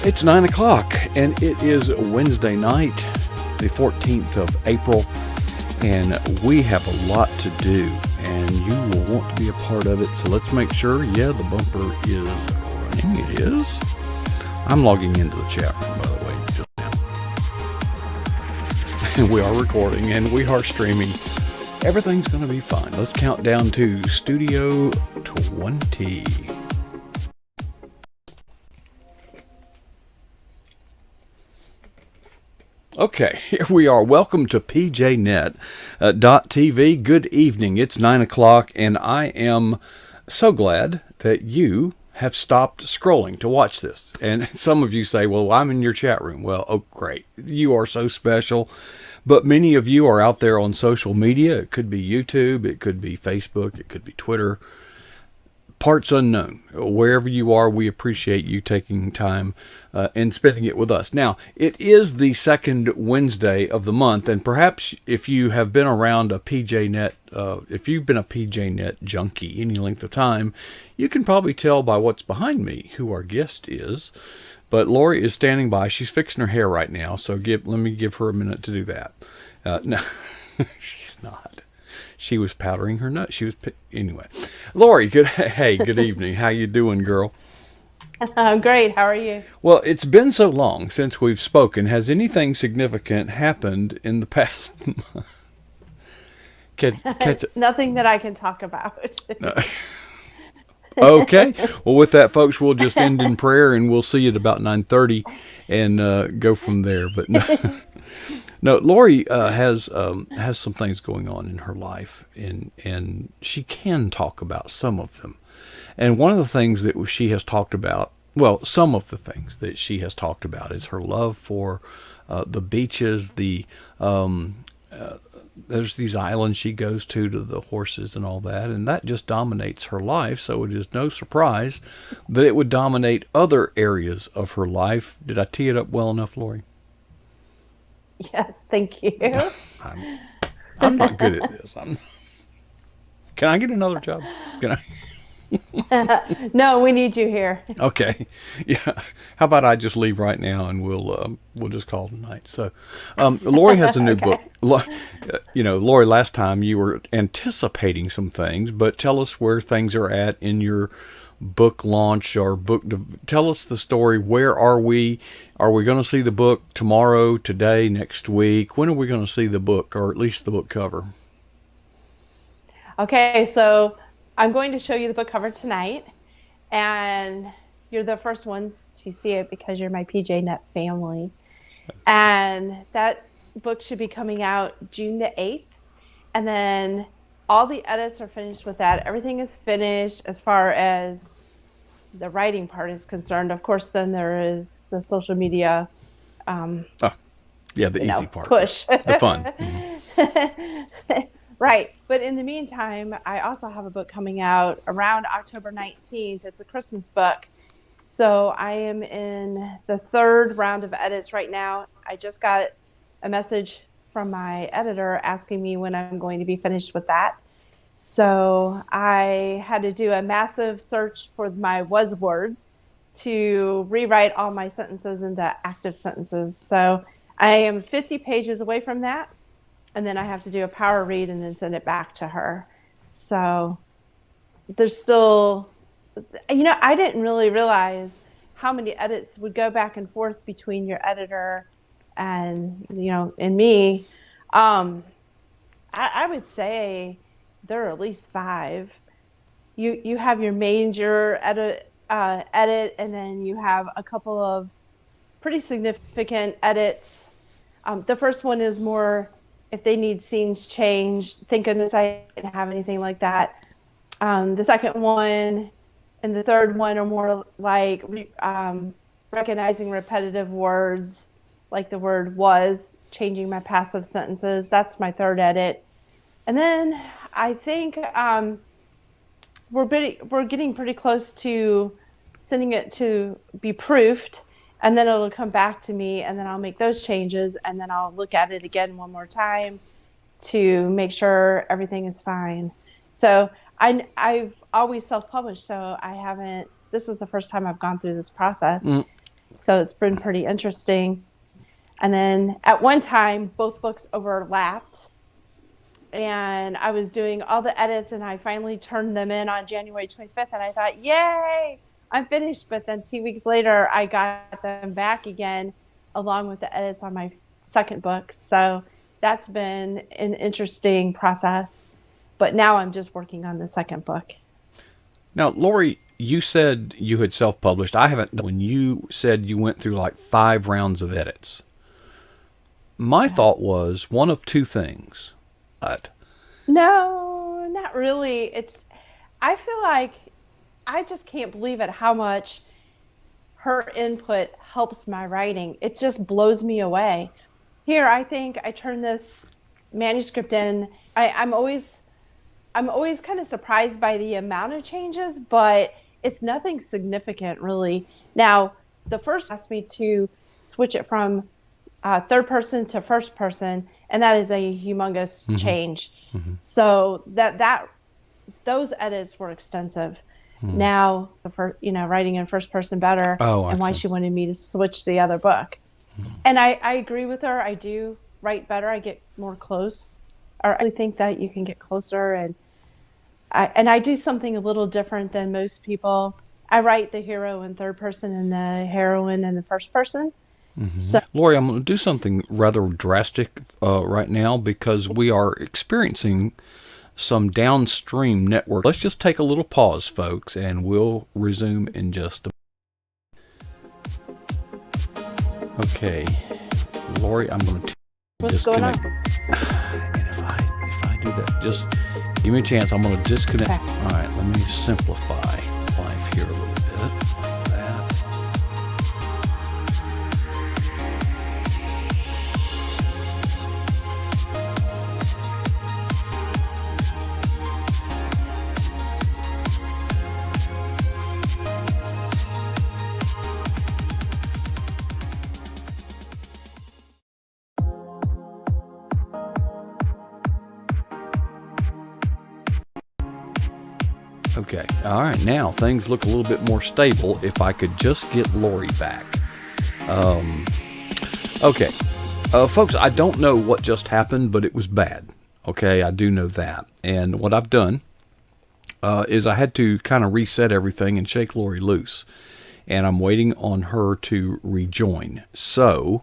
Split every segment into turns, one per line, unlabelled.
It's 9 o'clock, and it is Wednesday night, the 14th of April, and we have a lot to do, and you will want to be a part of it. So let's make sure, the bumper is running. It is. I'm logging into the chat room, by the way, just now. And we are recording, and we are streaming. Everything's going to be fine. Let's count down to Studio 20. Okay, here we are. Welcome to PJNet.TV. Good evening. It's 9 o'clock, and I am so glad that you have stopped scrolling to watch this. And some of you say, well, I'm in your chat room. Well, oh, great. You are so special. But many of you are out there on social media. It could be YouTube. It could be Facebook. It could be Twitter. Parts unknown. Wherever you are, we appreciate you taking time and spending it with us. Now, it is the second Wednesday of the month, and perhaps if you have been around a PJNet, if you've been a PJNet junkie any length of time, you can probably tell by what's behind me who our guest is. But Lori is standing by. She's fixing her hair right now, so let me give her a minute to do that. No, she's not. She was powdering her nut. Anyway. Lori, good evening. How you doing, girl?
Great. How are you?
Well, it's been so long since we've spoken. Has anything significant happened in the past month?
Nothing that I can talk about.
Okay. Well, with that, folks, we'll just end in prayer, and we'll see you at about 9:30 and go from there. But no. No, Lori has some things going on in her life, and she can talk about some of them. And one of the things that she has talked about, some of the things that she has talked about is her love for the beaches. There's these islands she goes to the horses and all that, and that just dominates her life. So it is no surprise that it would dominate other areas of her life. Did I tee it up well enough, Lori?
Yes, thank you.
I'm not good at this. Can I get another job? Can
I? No, we need you here.
Okay. Yeah. How about I just leave right now and we'll just call it a night. So, Lori has a new book. Lori, last time you were anticipating some things, but tell us where things are at in your book launch or tell us the story. Where are we? Are we going to see the book tomorrow, today, next week? When are we going to see the book, or at least the book cover?
Okay, so I'm going to show you the book cover tonight, and you're the first ones to see it because you're my PJNet family. And that book should be coming out June the 8th, and then all the edits are finished with that. Everything is finished as far as the writing part is concerned. Of course, then there is the social media.
The easy part.
Push.
The fun. Mm-hmm.
Right. But in the meantime, I also have a book coming out around October 19th. It's a Christmas book. So I am in the third round of edits right now. I just got a message from my editor asking me when I'm going to be finished with that. So I had to do a massive search for my was words to rewrite all my sentences into active sentences. So I am 50 pages away from that. And then I have to do a power read and then send it back to her. So there's still, I didn't really realize how many edits would go back and forth between your editor and, and me. I would say there are at least 5. You have your major edit, and then you have a couple of pretty significant edits. The first one is more if they need scenes changed. Thank goodness I didn't have anything like that. The second one and the third one are more like recognizing repetitive words, like the word was, changing my passive sentences. That's my third edit. And then I think we're getting pretty close to sending it to be proofed, and then it'll come back to me, and then I'll make those changes, and then I'll look at it again one more time to make sure everything is fine. So I've always self-published, so I haven't this is the first time I've gone through this process.
Mm.
So it's been pretty interesting. And then at one time, both books overlapped. And I was doing all the edits, and I finally turned them in on January 25th. And I thought, yay, I'm finished. But then 2 weeks later, I got them back again, along with the edits on my second book. So that's been an interesting process. But now I'm just working on the second book.
Now, Lori, you said you had self-published. I haven't. When you said you went through like 5 rounds of edits, my thought was one of two things.
No, not really. I feel like I just can't believe it how much her input helps my writing. It just blows me away. Here, I think I turned this manuscript in. I'm always kind of surprised by the amount of changes, but it's nothing significant really. Now, the first asked me to switch it from third person to first person, and that is a humongous change. Mm-hmm. So those edits were extensive. Mm-hmm. Now, writing in first person better, and why she wanted me to switch the other book. Mm-hmm. And I agree with her. I do write better. I get more close. Or I think that you can get closer, and I do something a little different than most people. I write the hero in third person and the heroine in the first person.
Mm-hmm. So, Lori, I'm going to do something rather drastic right now because we are experiencing some downstream network. Let's just take a little pause, folks, and we'll resume in just a minute. Okay, Lori, I'm going to disconnect. And if I do that, just give me a chance. I'm going to disconnect. Okay. All right, let me simplify life here a little bit. Okay, all right, now things look a little bit more stable if I could just get Lori back. Okay, folks, I don't know what just happened, but it was bad. Okay, I do know that. And what I've done is I had to kind of reset everything and shake Lori loose. And I'm waiting on her to rejoin. So,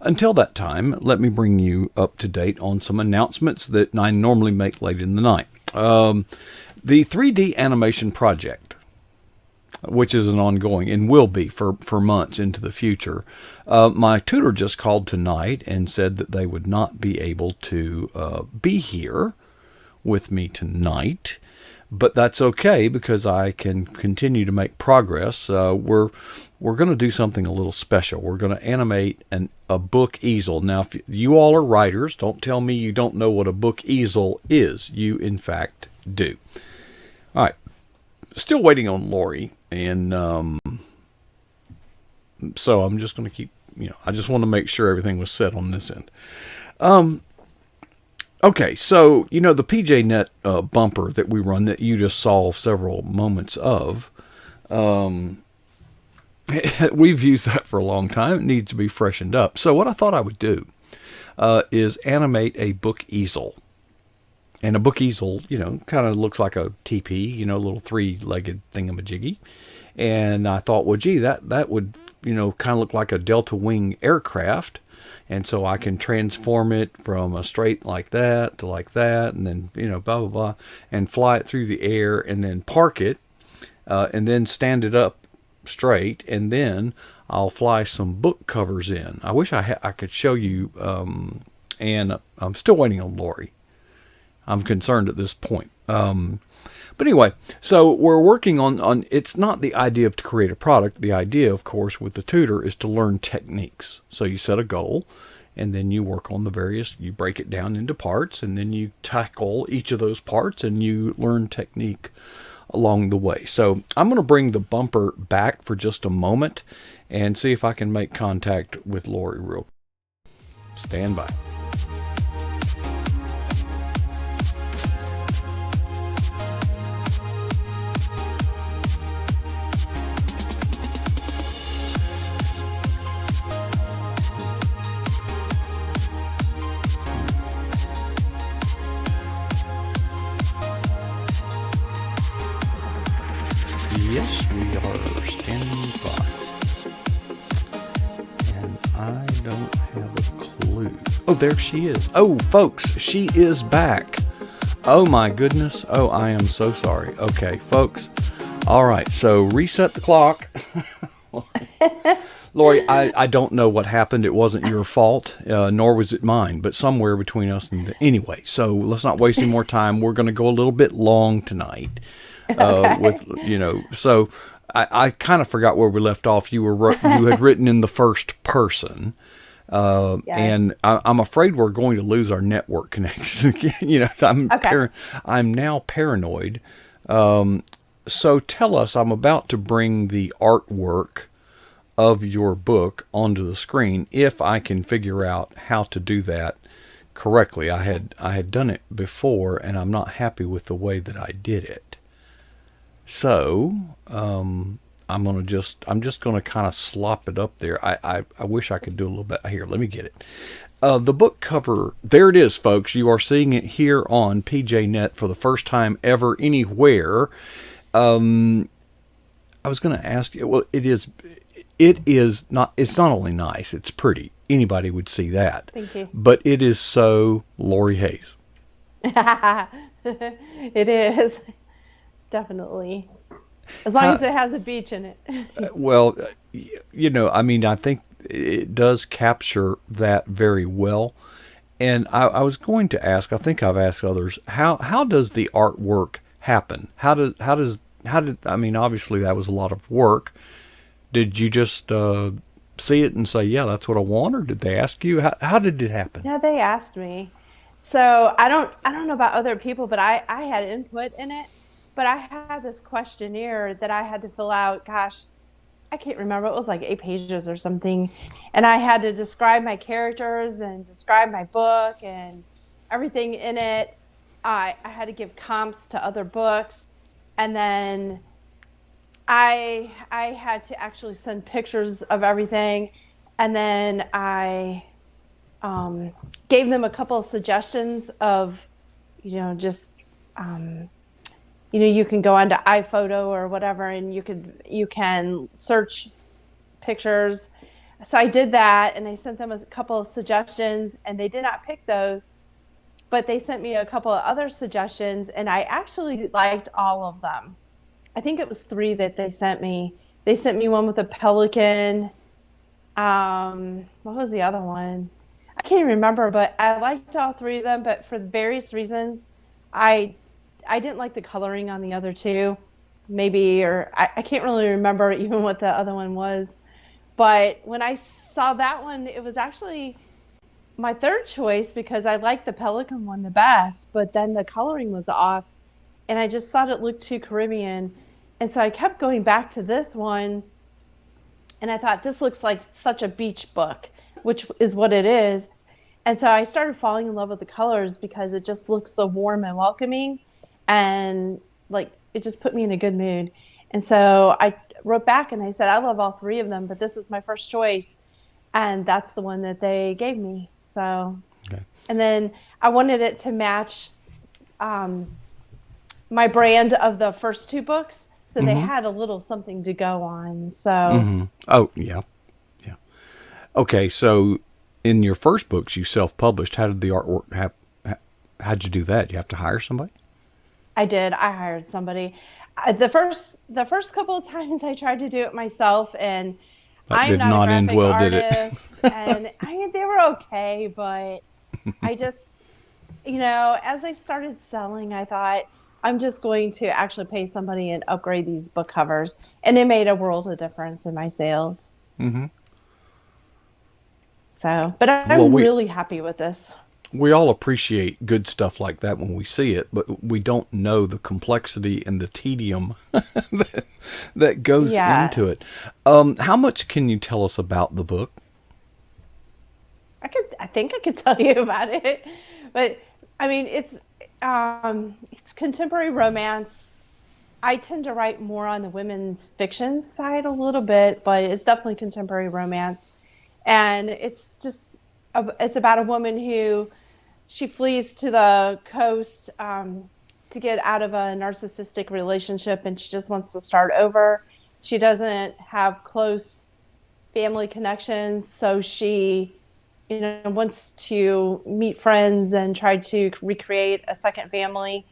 until that time, let me bring you up to date on some announcements that I normally make late in the night. The 3D animation project, which is an ongoing and will be for months into the future. My tutor just called tonight and said that they would not be able to be here with me tonight, but that's okay because I can continue to make progress. We're going to do something a little special. We're going to animate a book easel. Now, if you all are writers, don't tell me you don't know what a book easel is. You, in fact, do. All right. Still waiting on Lori, and so I'm just going to keep, I just want to make sure everything was set on this end. Okay, so, the PJNet bumper that we run that you just saw several moments of, we've used that for a long time. It needs to be freshened up. So what I thought I would do is animate a book easel. And a book easel, kind of looks like a TP, a little 3-legged thingamajiggy. And I thought, well, gee, that would, kind of look like a Delta Wing aircraft. And so I can transform it from a straight like that to like that, and then, blah, blah, blah, and fly it through the air and then park it, and then stand it up straight, and then I'll fly some book covers in. I wish I could show you, and I'm still waiting on Lori. I'm concerned at this point. But anyway, so we're working on, it's not the idea of to create a product. The idea, of course, with the tutor is to learn techniques. So you set a goal, and then you work on you break it down into parts, and then you tackle each of those parts, and you learn technique along the way. So I'm going to bring the bumper back for just a moment and see if I can make contact with Lori real quick. Stand by. Oh, there she is. Oh, folks, she is back. Oh my goodness. Oh, I am so sorry. Okay, folks. All right, so reset the clock. Lori, I don't know what happened. It wasn't your fault, nor was it mine, but somewhere between us and anyway. So let's not waste any more time. We're going to go a little bit long tonight. With so I kind of forgot where we left off. You had written in the first person.
Yes.
And I'm afraid we're going to lose our network connection again. I'm now paranoid. So tell us, I'm about to bring the artwork of your book onto the screen if I can figure out how to do that correctly. I had done it before and I'm not happy with the way that I did it. So, I'm just going to kind of slop it up there. I wish I could do a little bit. Here, let me get it. The book cover, there it is, folks. You are seeing it here on PJNet for the first time ever anywhere. I was going to ask you, well, it's not only nice, it's pretty. Anybody would see that.
Thank you.
But it is so Lori Hayes.
It is. Definitely. As long as it has a beach in it.
Well, I think it does capture that very well. And I was going to ask, I think I've asked others, how does the artwork happen? Obviously that was a lot of work. Did you just see it and say, yeah, that's what I want? Or did they ask you? How did it happen?
Yeah, they asked me. So I don't know about other people, but I had input in it. But I had this questionnaire that I had to fill out. Gosh, I can't remember. It was like 8 pages or something. And I had to describe my characters and describe my book and everything in it. I had to give comps to other books. And then I had to actually send pictures of everything. And then I gave them a couple of suggestions of, you can go onto iPhoto or whatever, and you can search pictures. So I did that, and I sent them a couple of suggestions, and they did not pick those, but they sent me a couple of other suggestions, and I actually liked all of them. I think it was 3 that they sent me. They sent me one with a pelican. What was the other one? I can't remember, but I liked all 3 of them, but for various reasons, I didn't like the coloring on the other 2, maybe, or I can't really remember even what the other one was. But when I saw that one, it was actually my 3rd choice because I liked the pelican one the best, but then the coloring was off, and I just thought it looked too Caribbean. And so I kept going back to this one, and I thought, this looks like such a beach book, which is what it is. And so I started falling in love with the colors because it just looks so warm and welcoming. And like, it just put me in a good mood. And so I wrote back and I said, I love all 3 of them, but this is my first choice. And that's the one that they gave me. So, okay. And then I wanted it to match my brand of the first 2 books. So they had a little something to go on. So,
Oh, yeah. Yeah. Okay. So in your first books, you self-published. How did the artwork how'd you do that? You have to hire somebody?
I did. I hired somebody. The first couple of times I tried to do it myself, and I'm not a graphic artist, and they were okay, but I just, as I started selling, I thought I'm just going to actually pay somebody and upgrade these book covers, and it made a world of difference in my sales. Mm-hmm. So, but I'm really happy with this.
We all appreciate good stuff like that when we see it, but we don't know the complexity and the tedium that goes into it. How much can you tell us about the book?
I think I could tell you about it, but I mean, it's contemporary romance. I tend to write more on the women's fiction side a little bit, but it's definitely contemporary romance. And it's about a woman who she flees to the coast to get out of a narcissistic relationship, and she just wants to start over. She doesn't have close family connections, so she wants to meet friends and try to recreate a second family.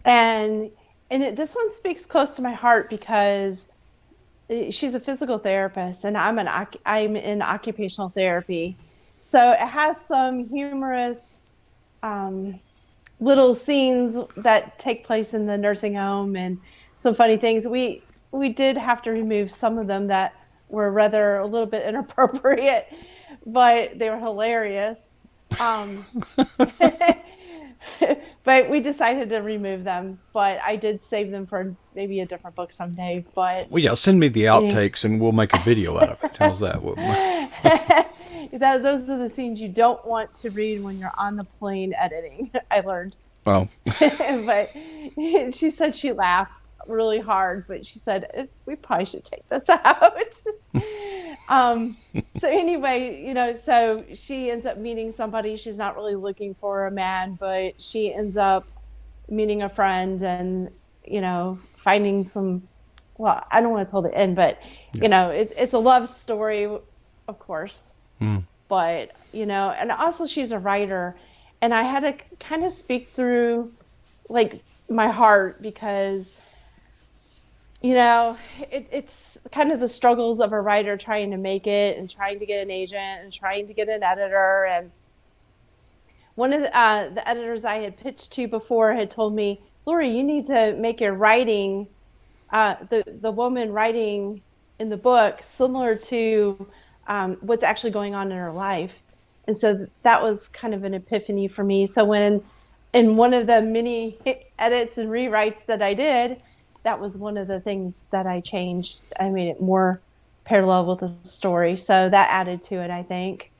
And this one speaks close to my heart because she's a physical therapist, and I'm in occupational therapy. So it has some humorous little scenes that take place in the nursing home and some funny things. We did have to remove some of them that were rather a little bit inappropriate, but they were hilarious. Um, but we decided to remove them. But I did save them for maybe a different book someday. But
Well, yeah, send me the
yeah.
outtakes and we'll make a video out of it. How's that?
Those are the scenes you don't want to read when you're on the plane editing. I learned.
Well,
But she said she laughed really hard, but she said we probably should take this out. um, so anyway, so she ends up meeting somebody. She's not really looking for a man, but she ends up meeting a friend and, finding some, well, I don't want to tell the end, but, it's a love story, of course. But, and also she's a writer, and I had to kind of speak through like my heart because, it's kind of the struggles of a writer trying to make it and trying to get an agent and trying to get an editor. And one of the editors I had pitched to before had told me, Lori, you need to make your writing, the woman writing in the book, similar to what's actually going on in her life. And so that was kind of an epiphany for me. So when in one of the many edits and rewrites that I did, that was one of the things that I changed. I made it more parallel with the story. So that added to it, I think.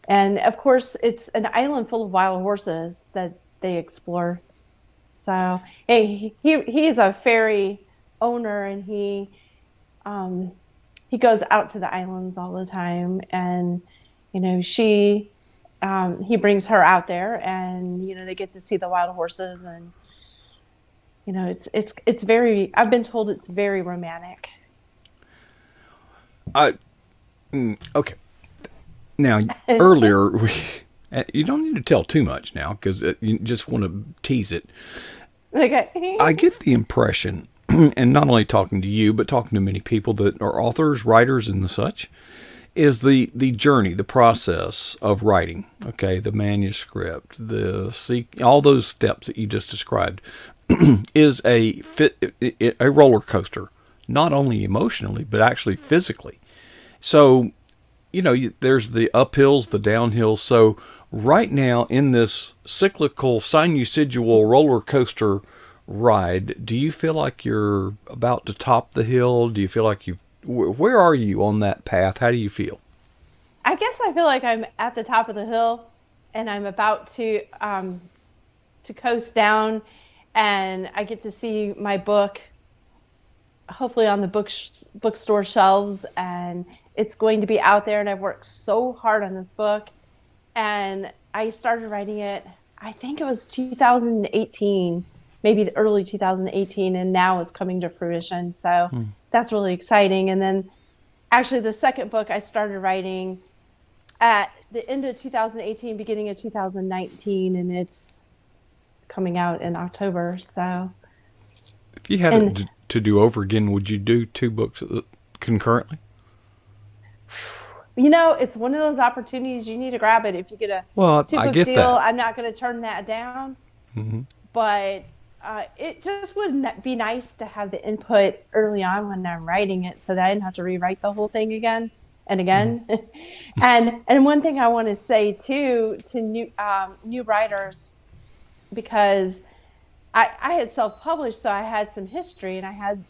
And of course, it's an island full of wild horses that they explore. So he's a ferry owner, and he goes out to the islands all the time. And he brings her out there, and they get to see the wild horses, and it's very. I've been told it's very romantic.
Okay. Now, earlier, you don't need to tell too much now because you just want to tease it.
Okay.
I get the impression, and not only talking to you, but talking to many people that are authors, writers, and the such, is the journey, the process of writing. Okay, the manuscript, all those steps that you just described, is a roller coaster, not only emotionally but actually physically. So, there's the uphills, the downhills. So right now in this cyclical sinusoidal roller coaster ride, do you feel like you're about to top the hill? Do you feel like where are you on that path? How do you feel?
I guess I feel like I'm at the top of the hill, and I'm about to coast down, and I get to see my book hopefully on the bookstore shelves, and it's going to be out there. And I've worked so hard on this book, and I started writing it, I think it was 2018, maybe the early 2018, and now it's coming to fruition. So that's really exciting. And then actually the second book I started writing at the end of 2018, beginning of 2019, and it's coming out in October. So
if you had it to do over again, would you do two books concurrently?
It's one of those opportunities you need to grab it. If you get a two-book deal,
that.
I'm not going to turn that down. Mm-hmm. But it just would be nice to have the input early on when I'm writing it, so that I didn't have to rewrite the whole thing again and again. Mm-hmm. and one thing I want to say too to new writers, because I had self-published, so I had some history, and I had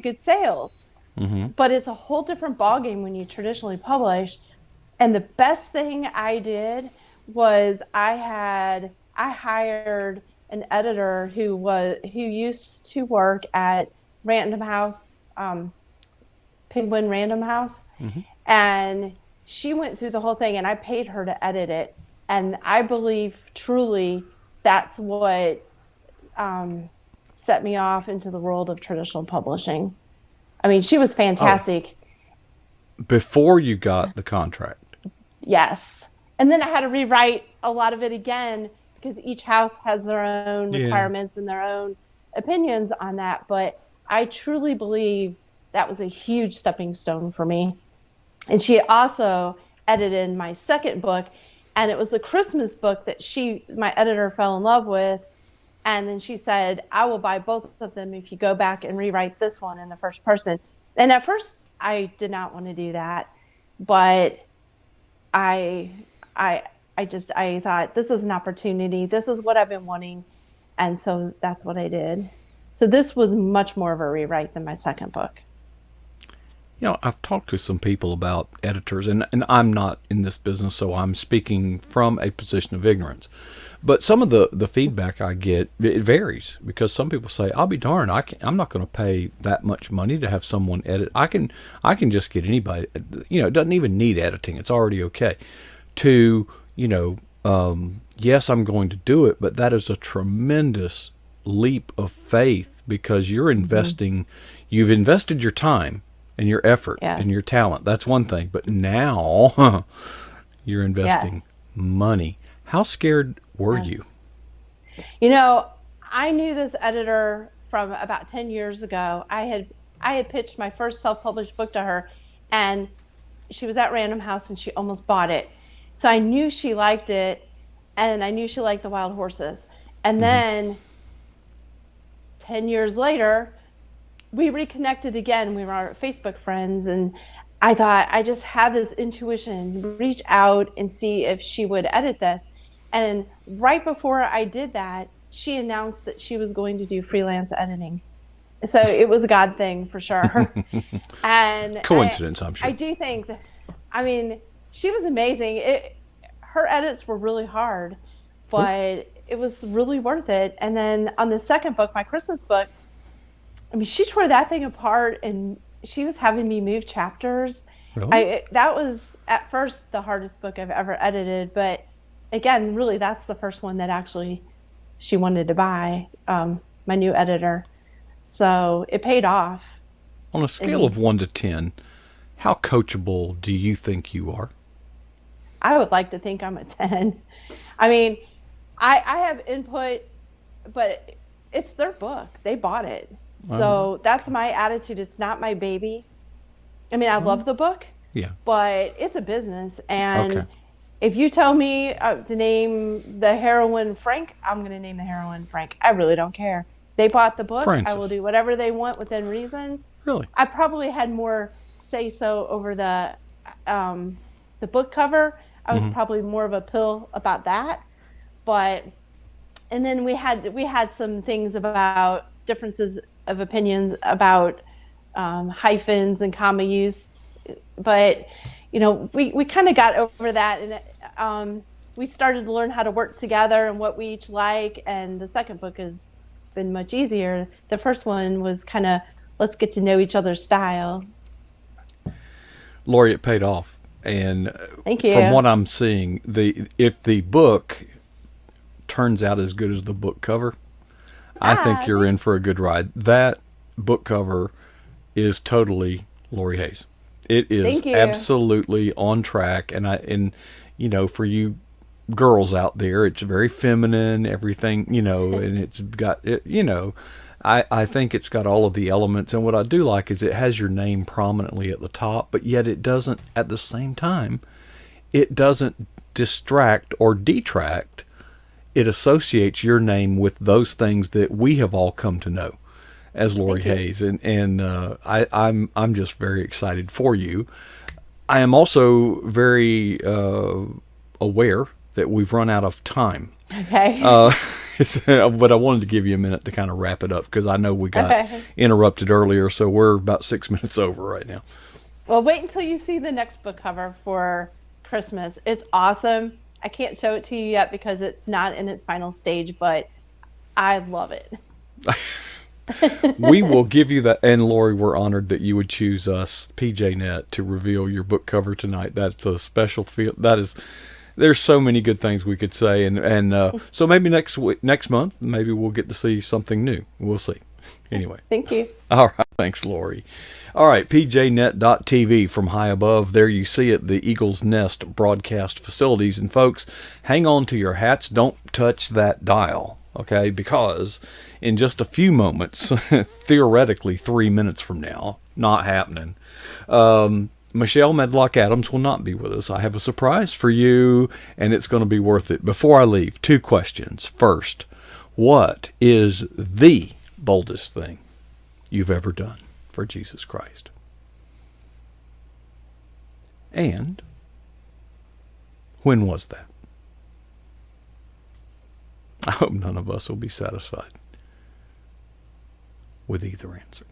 good sales. Mm-hmm. But it's a whole different ballgame when you traditionally publish. And the best thing I did was I hired an editor who used to work at Random House, Penguin Random House, mm-hmm. and she went through the whole thing, and I paid her to edit it. And I believe truly that's what set me off into the world of traditional publishing. I mean, she was fantastic.
Before you got the contract?
Yes. And then I had to rewrite a lot of it again because each house has their own requirements and their own opinions on that. But I truly believe that was a huge stepping stone for me. And she also edited my second book, and it was the Christmas book that my editor, fell in love with. And then she said, I will buy both of them if you go back and rewrite this one in the first person. And at first I did not want to do that, but I thought, this is an opportunity. This is what I've been wanting. And so that's what I did. So this was much more of a rewrite than my second book.
I've talked to some people about editors, and I'm not in this business, so I'm speaking from a position of ignorance. But some of the feedback I get, it varies, because some people say, I'll be darned, I'm not going to pay that much money to have someone edit. I can just get anybody, it doesn't even need editing. It's already okay. To, yes, I'm going to do it, but that is a tremendous leap of faith, because you're investing, you've invested your time and your effort and your talent. That's one thing. But now you're investing money. How scared were you?
I knew this editor from about 10 years ago. I had pitched my first self-published book to her, and she was at Random House and she almost bought it. So I knew she liked it, and I knew she liked the wild horses. And then 10 years later, we reconnected again. We were Facebook friends, and I thought, I just had this intuition, reach out and see if she would edit this. And right before I did that, she announced that she was going to do freelance editing. So it was a God thing for sure. And
coincidence, I'm sure.
I do think that, she was amazing. Her edits were really hard, but it was really worth it. And then on the second book, my Christmas book, she tore that thing apart, and she was having me move chapters.
Really?
That was at first the hardest book I've ever edited, but again, really, that's the first one that actually she wanted to buy, my new editor. So it paid off.
On a scale of 1 to 10, how coachable do you think you are?
I would like to think I'm a 10. I have input, but it's their book. They bought it. So that's my attitude. It's not my baby. I love the book, but it's a business. And if you tell me to name the heroine Frank, I'm going to name the heroine Frank. I really don't care. They bought the book.
Francis.
I will do whatever they want within reason.
Really?
I probably had more say so over the book cover. I was probably more of a pill about that. And then we had some things about differences of opinions about hyphens and comma use, but we kind of got over that, and we started to learn how to work together and what we each like. And the second book has been much easier. The first one was kind of, let's get to know each other's style.
Lori, it paid off, and
thank you.
From what I'm seeing, if the book turns out as good as the book cover, I think you're in for a good ride. That book cover is totally Lori Hayes. It is absolutely on track, and for you girls out there, it's very feminine, everything, and it's got it, I think it's got all of the elements. And what I do like is it has your name prominently at the top, but yet it doesn't, at the same time, it doesn't distract or detract. It associates your name with those things that we have all come to know as Lori Hayes, and I'm just very excited for you. I am also very aware that we've run out of time.
Okay.
But I wanted to give you a minute to kind of wrap it up, because I know we got interrupted earlier, so we're about 6 minutes over right now.
Well, wait until you see the next book cover for Christmas. It's awesome. I can't show it to you yet because it's not in its final stage, but I love it.
We will give you that. And Lori, we're honored that you would choose us, PJNet, to reveal your book cover tonight. That's a special feel. There's so many good things we could say. And so maybe next month, maybe we'll get to see something new. We'll see. Anyway.
Thank you.
All right. Thanks, Lori. All right. PJNet.TV from high above. There you see it, the Eagle's Nest broadcast facilities. And folks, hang on to your hats. Don't touch that dial. Okay. Because in just a few moments, theoretically 3 minutes from now, not happening, Michelle Medlock Adams will not be with us. I have a surprise for you, and it's going to be worth it. Before I leave, 2 questions. First, what is the boldest thing you've ever done for Jesus Christ? And when was that? I hope none of us will be satisfied with either answer.